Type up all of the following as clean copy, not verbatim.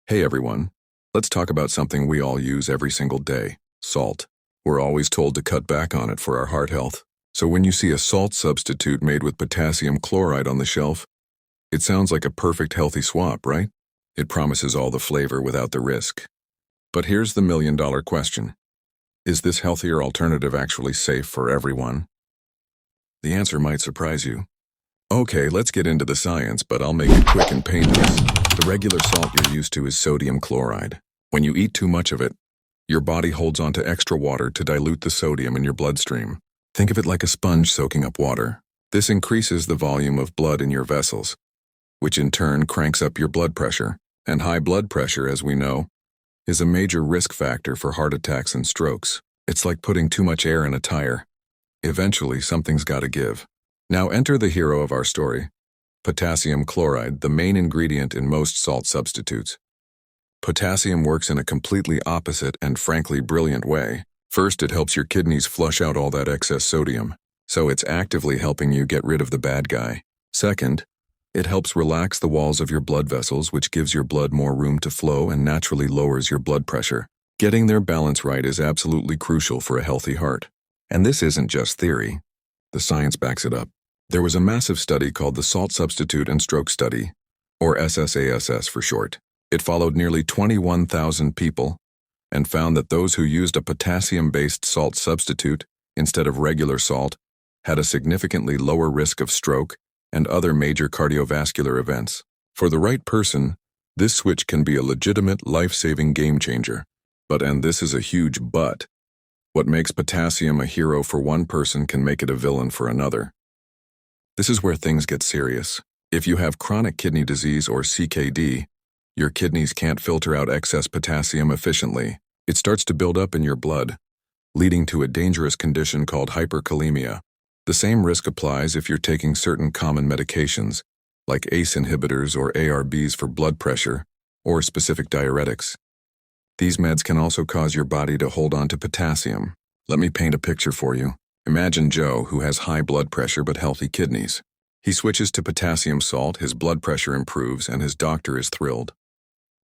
Hey everyone, let's talk about something we all use every single day, salt. We're always told to cut back on it for our heart health. So when you see a salt substitute made with potassium chloride on the shelf, it sounds like a perfect healthy swap, right? It promises all the flavor without the risk. But here's the million-dollar question. Is this healthier alternative actually safe for everyone? The answer might surprise you. Okay, let's get into the science, but I'll make it quick and painless. The regular salt you're used to is sodium chloride. When you eat too much of it, your body holds onto extra water to dilute the sodium in your bloodstream. Think of it like a sponge soaking up water. This increases the volume of blood in your vessels, which in turn cranks up your blood pressure. And high blood pressure, as we know, is a major risk factor for heart attacks and strokes. It's like putting too much air in a tire. Eventually, something's got to give. Now enter the hero of our story. Potassium chloride, the main ingredient in most salt substitutes. Potassium works in a completely opposite and frankly brilliant way. First, it helps your kidneys flush out all that excess sodium, so it's actively helping you get rid of the bad guy. Second, it helps relax the walls of your blood vessels, which gives your blood more room to flow and naturally lowers your blood pressure. Getting their balance right is absolutely crucial for a healthy heart. And this isn't just theory. The science backs it up. There was a massive study called the Salt Substitute and Stroke Study, or SSaSS for short. It followed nearly 21,000 people and found that those who used a potassium-based salt substitute instead of regular salt had a significantly lower risk of stroke and other major cardiovascular events. For the right person, this switch can be a legitimate life-saving game-changer. And this is a huge but, what makes potassium a hero for one person can make it a villain for another. This is where things get serious. If you have chronic kidney disease or CKD, your kidneys can't filter out excess potassium efficiently. It starts to build up in your blood, leading to a dangerous condition called hyperkalemia. The same risk applies if you're taking certain common medications, like ACE inhibitors or ARBs for blood pressure, or specific diuretics. These meds can also cause your body to hold on to potassium. Let me paint a picture for you. Imagine Joe, who has high blood pressure but healthy kidneys. He switches to potassium salt, his blood pressure improves, and his doctor is thrilled.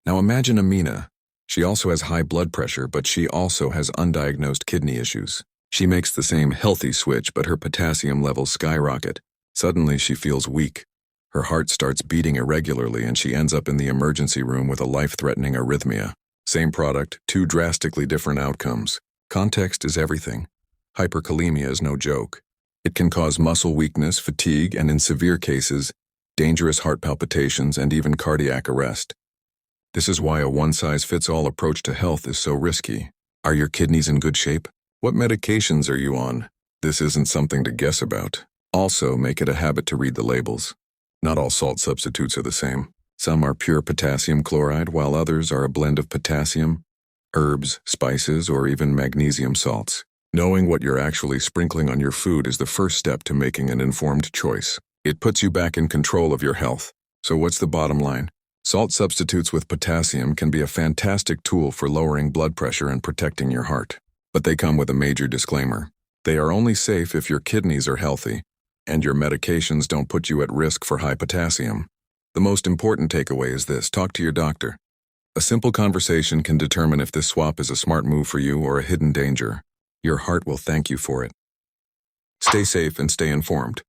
Now imagine Amina. She also has high blood pressure, but she also has undiagnosed kidney issues. She makes the same healthy switch, but her potassium levels skyrocket. Suddenly she feels weak. Her heart starts beating irregularly, and she ends up in the emergency room with a life-threatening arrhythmia. Same product, two drastically different outcomes. Context is everything. Hyperkalemia is no joke. It can cause muscle weakness, fatigue, and in severe cases, dangerous heart palpitations and even cardiac arrest. This is why a one-size-fits-all approach to health is so risky. Are your kidneys in good shape? What medications are you on? This isn't something to guess about. Also, make it a habit to read the labels. Not all salt substitutes are the same. Some are pure potassium chloride, while others are a blend of potassium, herbs, spices, or even magnesium salts. Knowing what you're actually sprinkling on your food is the first step to making an informed choice. It puts you back in control of your health. So what's the bottom line? Salt substitutes with potassium can be a fantastic tool for lowering blood pressure and protecting your heart. But they come with a major disclaimer. They are only safe if your kidneys are healthy, and your medications don't put you at risk for high potassium. The most important takeaway is this: talk to your doctor. A simple conversation can determine if this swap is a smart move for you or a hidden danger. Your heart will thank you for it. Stay safe and stay informed.